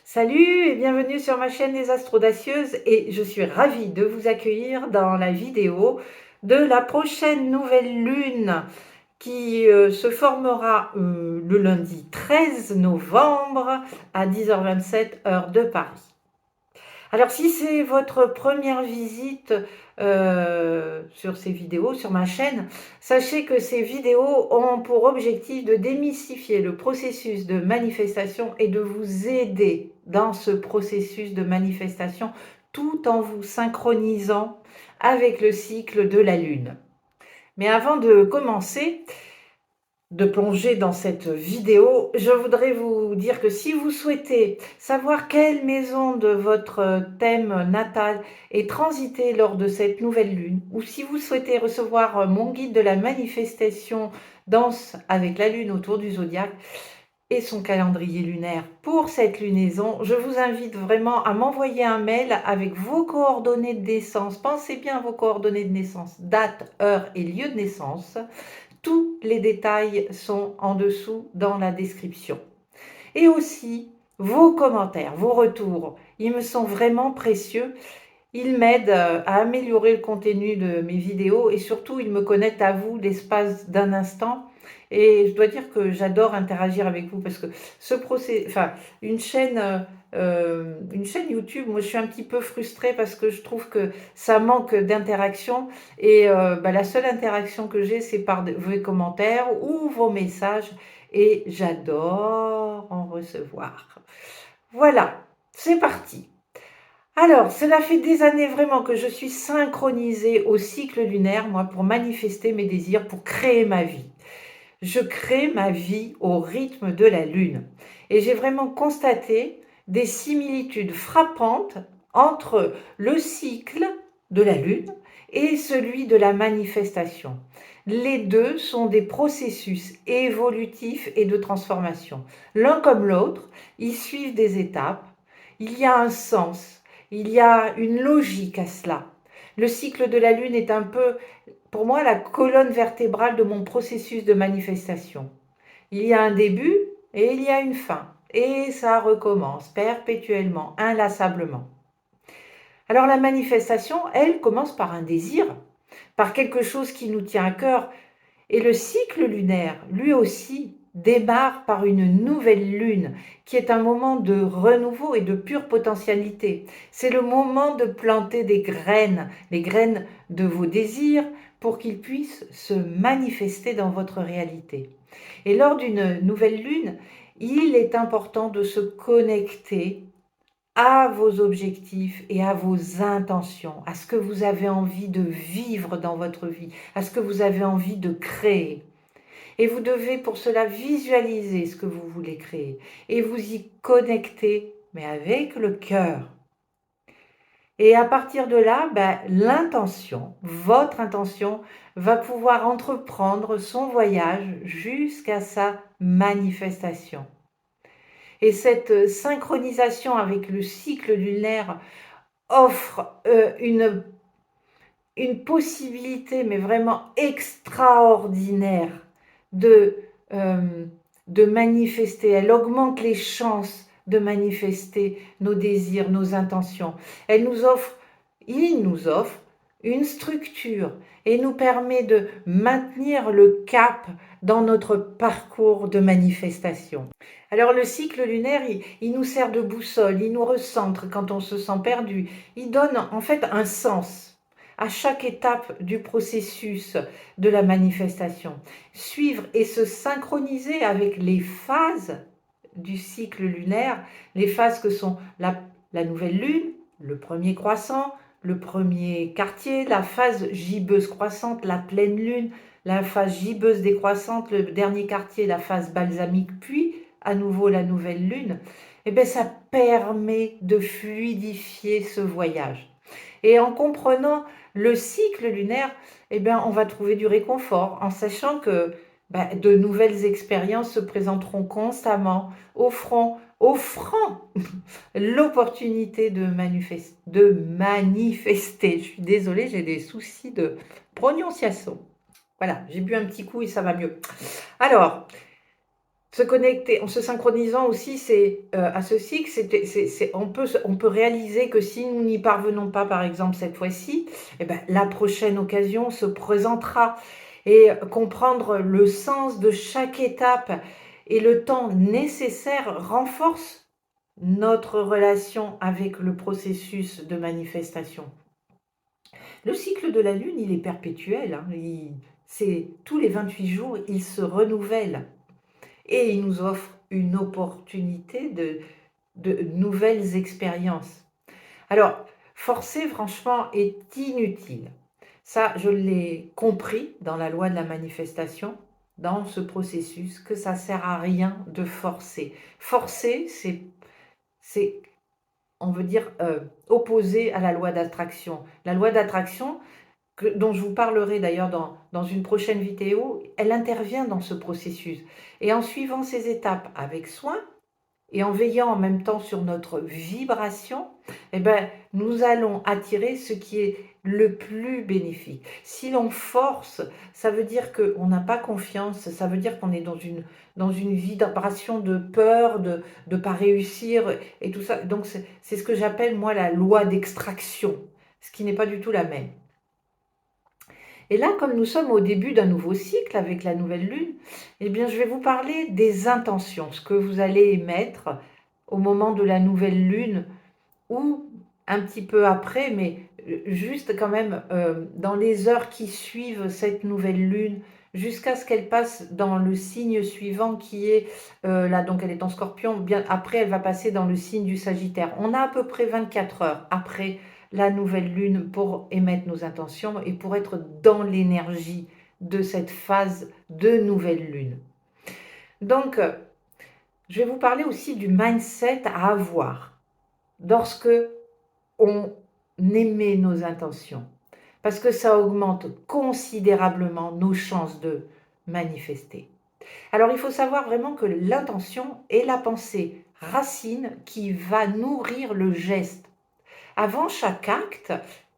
Salut et bienvenue sur ma chaîne Les Astrodacieuses et je suis ravie de vous accueillir dans la vidéo de la prochaine nouvelle lune qui se formera le lundi 13 novembre à 10h27 heure de Paris. Alors si c'est votre première visite sur ces vidéos, sur ma chaîne, sachez que ces vidéos ont pour objectif de démystifier le processus de manifestation et de vous aider dans ce processus de manifestation tout en vous synchronisant avec le cycle de la Lune. Mais avant de commencer, de plonger dans cette vidéo, je voudrais vous dire que si vous souhaitez savoir quelle maison de votre thème natal est transitée lors de cette nouvelle lune, ou si vous souhaitez recevoir mon guide de la manifestation Danse avec la lune autour du zodiaque et son calendrier lunaire pour cette lunaison, je vous invite vraiment à m'envoyer un mail avec vos coordonnées de naissance. Pensez bien à vos coordonnées de naissance, date, heure et lieu de naissance. Tous les détails sont en dessous dans la description. Et aussi, vos commentaires, vos retours, ils me sont vraiment précieux. Ils m'aident à améliorer le contenu de mes vidéos et surtout, ils me connectent à vous l'espace d'un instant. Et je dois dire que j'adore interagir avec vous parce que ce procès, enfin, une chaîne YouTube, moi je suis un petit peu frustrée parce que je trouve que ça manque d'interaction et la seule interaction que j'ai c'est par vos commentaires ou vos messages et j'adore en recevoir. Voilà, c'est parti. Alors, cela fait des années vraiment que je suis synchronisée au cycle lunaire, moi, pour manifester mes désirs, pour créer ma vie. Je crée ma vie au rythme de la lune. Et j'ai vraiment constaté des similitudes frappantes entre le cycle de la lune et celui de la manifestation. Les deux sont des processus évolutifs et de transformation. L'un comme l'autre, ils suivent des étapes. Il y a un sens, il y a une logique à cela. Le cycle de la lune est un peu, pour moi, la colonne vertébrale de mon processus de manifestation. Il y a un début et il y a une fin. Et ça recommence perpétuellement, inlassablement. Alors la manifestation, elle, commence par un désir, par quelque chose qui nous tient à cœur. Et le cycle lunaire, lui aussi, démarre par une nouvelle lune, qui est un moment de renouveau et de pure potentialité. C'est le moment de planter des graines, les graines de vos désirs, pour qu'ils puissent se manifester dans votre réalité. Et lors d'une nouvelle lune, il est important de se connecter à vos objectifs et à vos intentions, à ce que vous avez envie de vivre dans votre vie, à ce que vous avez envie de créer. Et vous devez pour cela visualiser ce que vous voulez créer et vous y connecter, mais avec le cœur. Et à partir de là, l'intention, votre intention, va pouvoir entreprendre son voyage jusqu'à sa manifestation. Et cette synchronisation avec le cycle lunaire offre une possibilité, mais vraiment extraordinaire, de, euh, de manifester. Elle augmente les chances de manifester nos désirs, nos intentions. Il nous offre une structure et nous permet de maintenir le cap dans notre parcours de manifestation. Alors le cycle lunaire, il nous sert de boussole, il nous recentre quand on se sent perdu. Il donne en fait un sens à chaque étape du processus de la manifestation. Suivre et se synchroniser avec les phases du cycle lunaire, les phases que sont la nouvelle lune, le premier croissant, le premier quartier, la phase gibbeuse croissante, la pleine lune, la phase gibbeuse décroissante, le dernier quartier, la phase balsamique, puis à nouveau la nouvelle lune, et bien ça permet de fluidifier ce voyage. Et en comprenant le cycle lunaire, eh bien, on va trouver du réconfort en sachant que de nouvelles expériences se présenteront constamment, offrant l'opportunité de manifester. Je suis désolée, j'ai des soucis de prononciation. Voilà, j'ai bu un petit coup et ça va mieux. Alors, Se connecter en se synchronisant aussi, c'est à ceci que on peut réaliser que si nous n'y parvenons pas, par exemple, cette fois-ci, eh ben, la prochaine occasion se présentera et comprendre le sens de chaque étape et le temps nécessaire renforce notre relation avec le processus de manifestation. Le cycle de la Lune, il est perpétuel, hein, c'est tous les 28 jours, il se renouvelle et il nous offre une opportunité de nouvelles expériences. Alors, forcer, franchement, est inutile. Ça, je l'ai compris dans la loi de la manifestation, dans ce processus, que ça sert à rien de forcer. Forcer, c'est on veut dire, opposé à la loi d'attraction. La loi d'attraction, dont je vous parlerai d'ailleurs dans une prochaine vidéo, elle intervient dans ce processus. Et en suivant ces étapes avec soin, et en veillant en même temps sur notre vibration, eh ben, nous allons attirer ce qui est le plus bénéfique. Si l'on force, ça veut dire qu'on n'a pas confiance, ça veut dire qu'on est dans une vibration de peur, de ne pas réussir et tout ça. Donc c'est ce que j'appelle moi la loi d'extraction, ce qui n'est pas du tout la même. Et là, comme nous sommes au début d'un nouveau cycle avec la nouvelle lune, eh bien, je vais vous parler des intentions, ce que vous allez émettre au moment de la nouvelle lune ou un petit peu après, mais juste quand même dans les heures qui suivent cette nouvelle lune, jusqu'à ce qu'elle passe dans le signe suivant qui est, là donc elle est en Scorpion, bien après elle va passer dans le signe du Sagittaire. On a à peu près 24 heures après la nouvelle lune pour émettre nos intentions et pour être dans l'énergie de cette phase de nouvelle lune. Donc, je vais vous parler aussi du mindset à avoir lorsque on émet nos intentions, parce que ça augmente considérablement nos chances de manifester. Alors, il faut savoir vraiment que l'intention est la pensée racine qui va nourrir le geste. Avant chaque acte,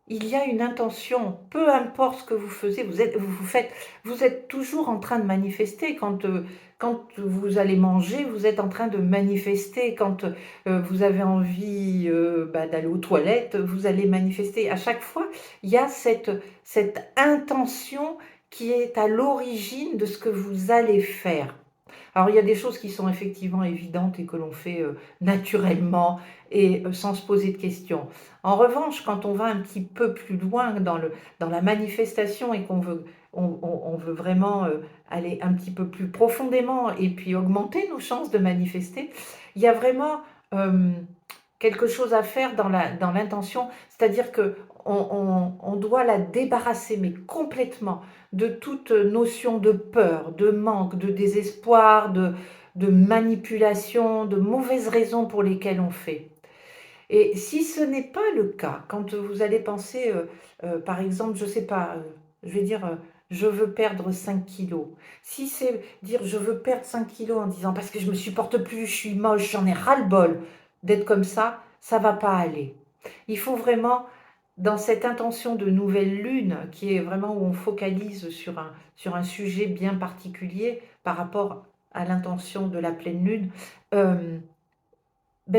il y a une intention, peu importe ce que vous faisiez, vous êtes toujours en train de manifester. Quand vous allez manger, vous êtes en train de manifester. Quand vous avez envie d'aller aux toilettes, vous allez manifester. À chaque fois, il y a cette intention qui est à l'origine de ce que vous allez faire. Alors, il y a des choses qui sont effectivement évidentes et que l'on fait naturellement et sans se poser de questions. En revanche, quand on va un petit peu plus loin dans la manifestation et qu'on veut, on veut vraiment aller un petit peu plus profondément et puis augmenter nos chances de manifester, il y a vraiment quelque chose à faire dans l'intention, c'est-à-dire que on doit la débarrasser, mais complètement, de toute notion de peur, de manque, de désespoir, de manipulation, de mauvaises raisons pour lesquelles on fait. Et si ce n'est pas le cas, quand vous allez penser, par exemple, je ne sais pas, je vais dire, je veux perdre 5 kilos. Si c'est dire je veux perdre 5 kilos en disant parce que je me supporte plus, je suis moche, j'en ai ras-le-bol d'être comme ça va pas aller. Il faut vraiment, dans cette intention de nouvelle lune, qui est vraiment où on focalise sur un sujet bien particulier par rapport à l'intention de la pleine lune,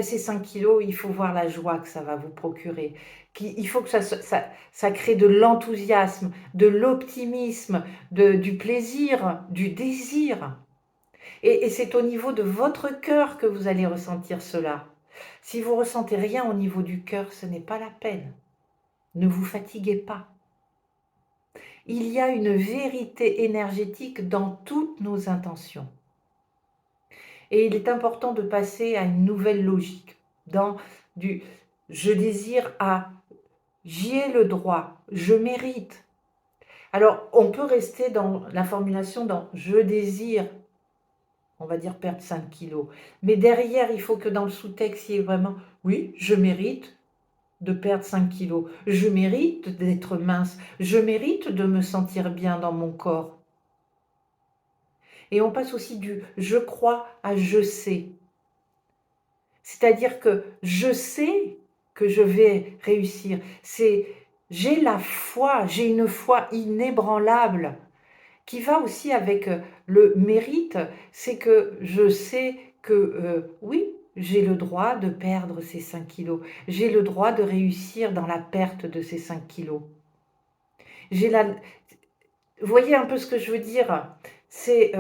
ces 5 kilos, il faut voir la joie que ça va vous procurer. Il faut que ça crée de l'enthousiasme, de l'optimisme, du plaisir, du désir. Et c'est au niveau de votre cœur que vous allez ressentir cela. Si vous ressentez rien au niveau du cœur, ce n'est pas la peine. Ne vous fatiguez pas. Il y a une vérité énergétique dans toutes nos intentions. Et il est important de passer à une nouvelle logique, dans du je désire à j'y ai le droit, je mérite. Alors, on peut rester dans la formulation dans je désire, on va dire perdre 5 kilos. Mais derrière, il faut que dans le sous-texte, il y ait vraiment oui, je mérite de perdre 5 kilos, je mérite d'être mince, je mérite de me sentir bien dans mon corps. Et on passe aussi du je crois à je sais. C'est-à-dire que je sais que je vais réussir. J'ai la foi, j'ai une foi inébranlable qui va aussi avec le mérite, c'est que je sais que oui, j'ai le droit de perdre ces 5 kilos. J'ai le droit de réussir dans la perte de ces 5 kilos. J'ai la... Vous voyez un peu ce que je veux dire? C'est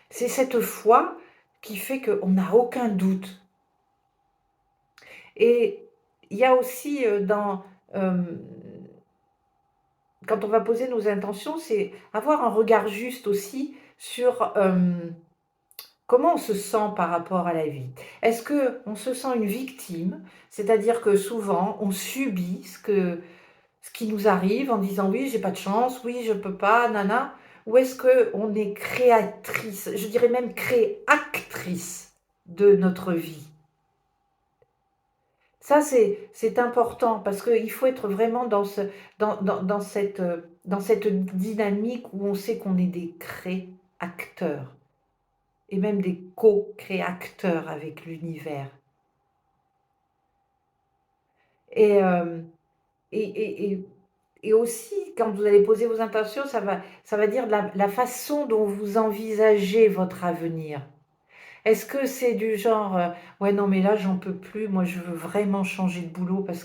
c'est cette foi qui fait qu'on n'a aucun doute. Et il y a aussi quand on va poser nos intentions, c'est avoir un regard juste aussi sur comment on se sent par rapport à la vie. Est-ce qu'on se sent une victime? C'est-à-dire que souvent, on subit ce qui nous arrive en disant oui, j'ai pas de chance, oui, je peux pas, nana. Ou est-ce qu'on est créatrice, je dirais même créatrice de notre vie? Ça, c'est important parce qu'il faut être vraiment dans cette dynamique où on sait qu'on est des créateurs et même des co-créateurs avec l'univers. Et, euh, et, et, et, et aussi, quand vous allez poser vos intentions, ça va dire la façon dont vous envisagez votre avenir. Est-ce que c'est du genre, ouais, non, mais là, j'en peux plus, moi, je veux vraiment changer de boulot parce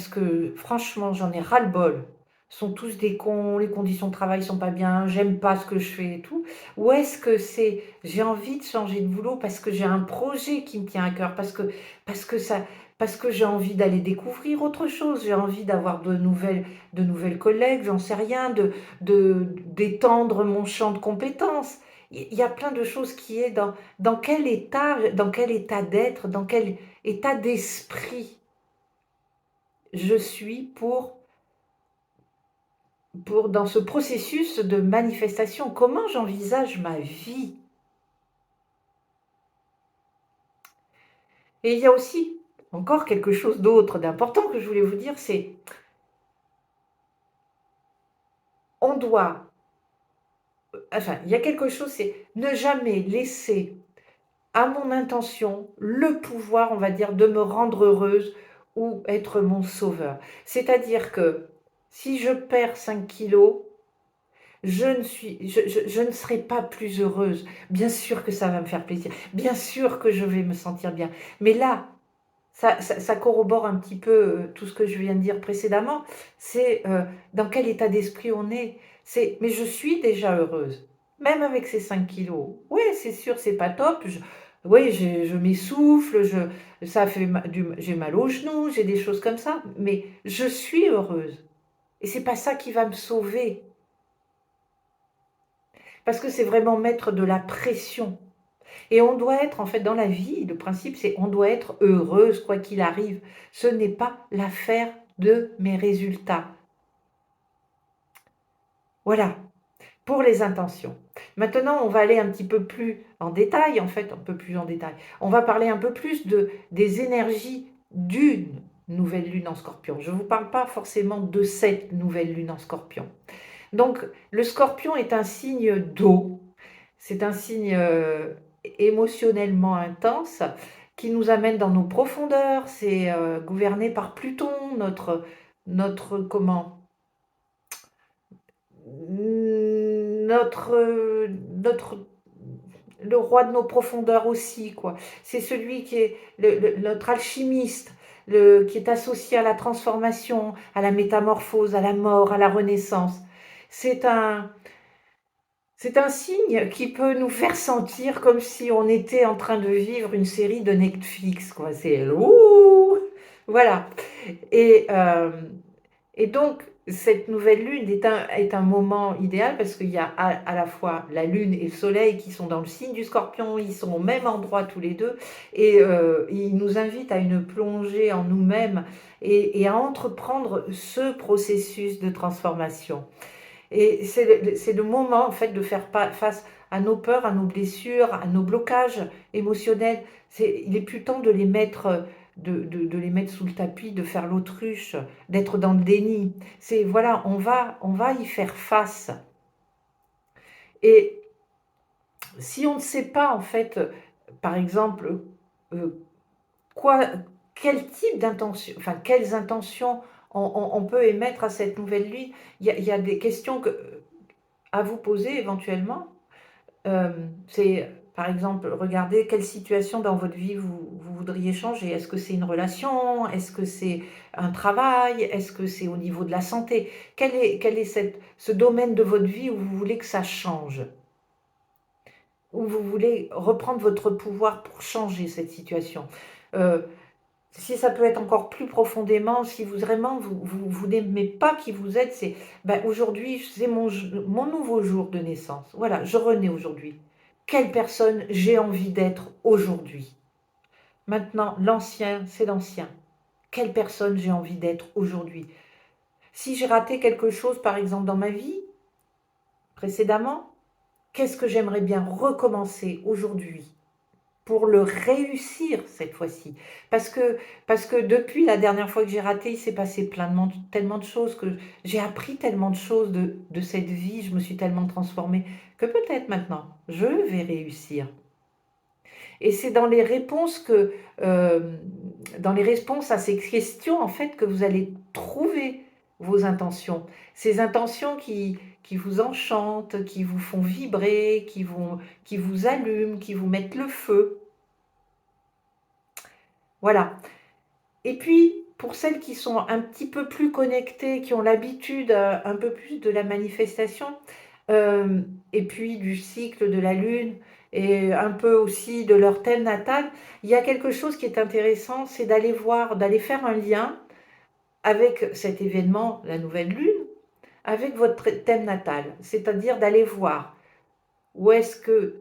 que franchement, j'en ai ras-le-bol. Ils sont tous des cons, les conditions de travail sont pas bien, j'aime pas ce que je fais et tout. Ou est-ce que c'est j'ai envie de changer de boulot parce que j'ai un projet qui me tient à cœur, parce que ça, parce que j'ai envie d'aller découvrir autre chose, j'ai envie d'avoir de nouvelles collègues, j'en sais rien, d'étendre mon champ de compétences. Il y a plein de choses qui est dans quel état d'être, dans quel état d'esprit je suis dans ce processus de manifestation. Comment j'envisage ma vie? Et il y a aussi encore quelque chose d'autre d'important que je voulais vous dire, c'est on doit, enfin, il y a quelque chose, c'est ne jamais laisser à mon intention le pouvoir, on va dire, de me rendre heureuse ou être mon sauveur. C'est-à-dire que si je perds 5 kilos, je ne serai pas plus heureuse. Bien sûr que ça va me faire plaisir. Bien sûr que je vais me sentir bien. Mais là, ça corrobore un petit peu tout ce que je viens de dire précédemment. C'est dans quel état d'esprit on est. Mais je suis déjà heureuse. Même avec ces 5 kilos. Oui, c'est sûr, c'est pas top. Oui, je m'essouffle, j'ai mal aux genoux, j'ai des choses comme ça. Mais je suis heureuse. Et c'est pas ça qui va me sauver. Parce que c'est vraiment mettre de la pression. Et on doit être, en fait, dans la vie, le principe, c'est on doit être heureuse quoi qu'il arrive. Ce n'est pas l'affaire de mes résultats. Voilà, pour les intentions. Maintenant, on va aller un petit peu plus en détail, en fait, un peu plus en détail. On va parler un peu plus des énergies d'une nouvelle lune en scorpion. Je ne vous parle pas forcément de cette nouvelle lune en scorpion. Donc, le scorpion est un signe d'eau. C'est un signe émotionnellement intense qui nous amène dans nos profondeurs. C'est gouverné par Pluton, notre comment notre, notre le roi de nos profondeurs aussi, quoi. C'est celui qui est notre alchimiste, qui est associé à la transformation, à la métamorphose, à la mort, à la renaissance. C'est un, C'est un signe qui peut nous faire sentir comme si on était en train de vivre une série de Netflix, quoi. C'est ouh, voilà. Et, euh, et donc, cette nouvelle lune est un moment idéal parce qu'il y a à la fois la lune et le soleil qui sont dans le signe du scorpion, ils sont au même endroit tous les deux, et ils nous invitent à une plongée en nous-mêmes et à entreprendre ce processus de transformation. Et c'est le moment, en fait, de faire face à nos peurs, à nos blessures, à nos blocages émotionnels. Il est plus temps de les mettre, de les mettre sous le tapis, de faire l'autruche, d'être dans le déni. Voilà, on va y faire face. Et si on ne sait pas, en fait, par exemple, euh, quoi, quel type d'intention, enfin, quelles intentions on peut émettre à cette nouvelle lune, il y a des questions à vous poser éventuellement. C'est par exemple, regardez quelle situation dans votre vie vous voudriez changer. Est-ce que c'est une relation? Est-ce que c'est un travail? Est-ce que c'est au niveau de la santé? Quel est ce domaine de votre vie où vous voulez que ça change? Où vous voulez reprendre votre pouvoir pour changer cette situation? Heu, Si ça peut être encore plus profondément, si vous vraiment vous n'aimez pas qui vous êtes, c'est: «Bah, aujourd'hui, c'est mon nouveau jour de naissance. Voilà, je renais aujourd'hui. Quelle personne j'ai envie d'être aujourd'hui? Maintenant, l'ancien, c'est l'ancien. Quelle personne j'ai envie d'être aujourd'hui? Si j'ai raté quelque chose, par exemple, dans ma vie, précédemment, qu'est-ce que j'aimerais bien recommencer aujourd'hui?» Pour le réussir cette fois-ci. Parce que parce que depuis la dernière fois que j'ai raté, il s'est passé tellement de choses, que j'ai appris tellement de choses de cette vie, je me suis tellement transformée, que peut-être maintenant, je vais réussir. Et c'est dans les réponses dans les réponses à ces questions, en fait, que vous allez trouver vos intentions. Ces intentions qui vous enchantent, qui vous font vibrer, qui vous allument, qui vous mettent le feu. Voilà. Et puis, pour celles qui sont un petit peu plus connectées, qui ont l'habitude, un peu plus de la manifestation, et puis du cycle de la lune et un peu aussi de leur thème natal, il y a quelque chose qui est intéressant, c'est d'aller faire un lien avec cet événement, la nouvelle lune, avec votre thème natal. C'est-à-dire d'aller voir où est-ce que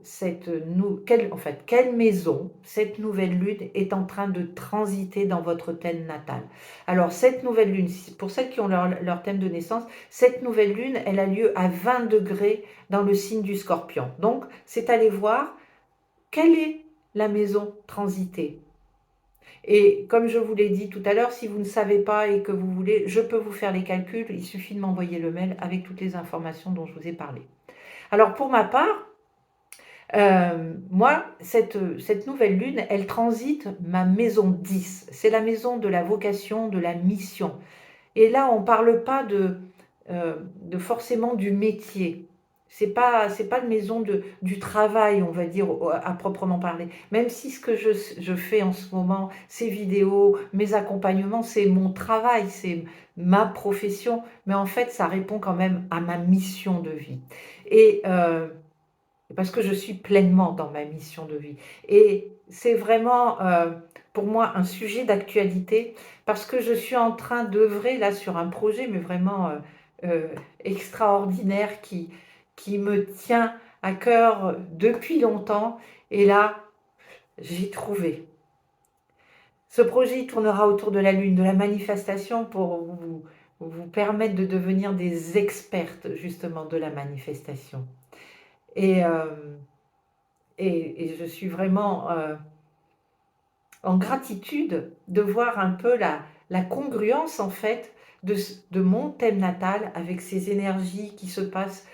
quelle maison cette nouvelle lune est en train de transiter dans votre thème natal? Alors cette nouvelle lune, pour celles qui ont leur thème de naissance, cette nouvelle lune, elle a lieu à 20 degrés dans le signe du Scorpion. Donc, c'est aller voir quelle est la maison transitée. Et comme je vous l'ai dit tout à l'heure, si vous ne savez pas et que vous voulez, je peux vous faire les calculs, il suffit de m'envoyer le mail avec toutes les informations dont je vous ai parlé. Alors pour ma part, moi, cette nouvelle lune, elle transite ma maison 10. C'est la maison de la vocation, de la mission. Et là, on ne parle pas de forcément du métier. C'est pas une maison du travail, on va dire, à proprement parler. Même si ce que je fais en ce moment, ces vidéos, mes accompagnements, c'est mon travail, c'est ma profession. Mais en fait, ça répond quand même à ma mission de vie. Et parce que je suis pleinement dans ma mission de vie. Et c'est vraiment, pour moi, un sujet d'actualité parce que je suis en train d'œuvrer là sur un projet, mais vraiment, extraordinaire qui me tient à cœur depuis longtemps et là, j'ai trouvé. Ce projet, il tournera autour de la lune, de la manifestation pour vous permettre de devenir des expertes justement de la manifestation. Et et je suis vraiment, en gratitude de voir un peu la congruence en fait de mon thème natal avec ces énergies qui se passent,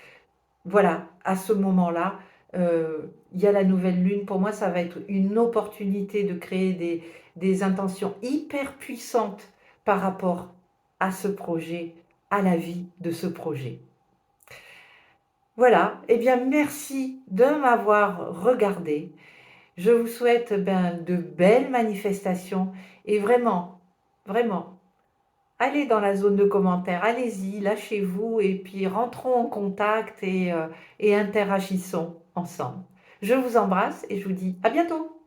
voilà, à ce moment-là. Il y a la nouvelle lune. Pour moi, ça va être une opportunité de créer des intentions hyper puissantes par rapport à ce projet, à la vie de ce projet. Voilà, eh bien merci de m'avoir regardé. Je vous souhaite, ben, de belles manifestations et vraiment, vraiment, allez dans la zone de commentaires, allez-y, lâchez-vous et puis rentrons en contact et interagissons ensemble. Je vous embrasse et je vous dis à bientôt.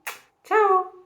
Ciao!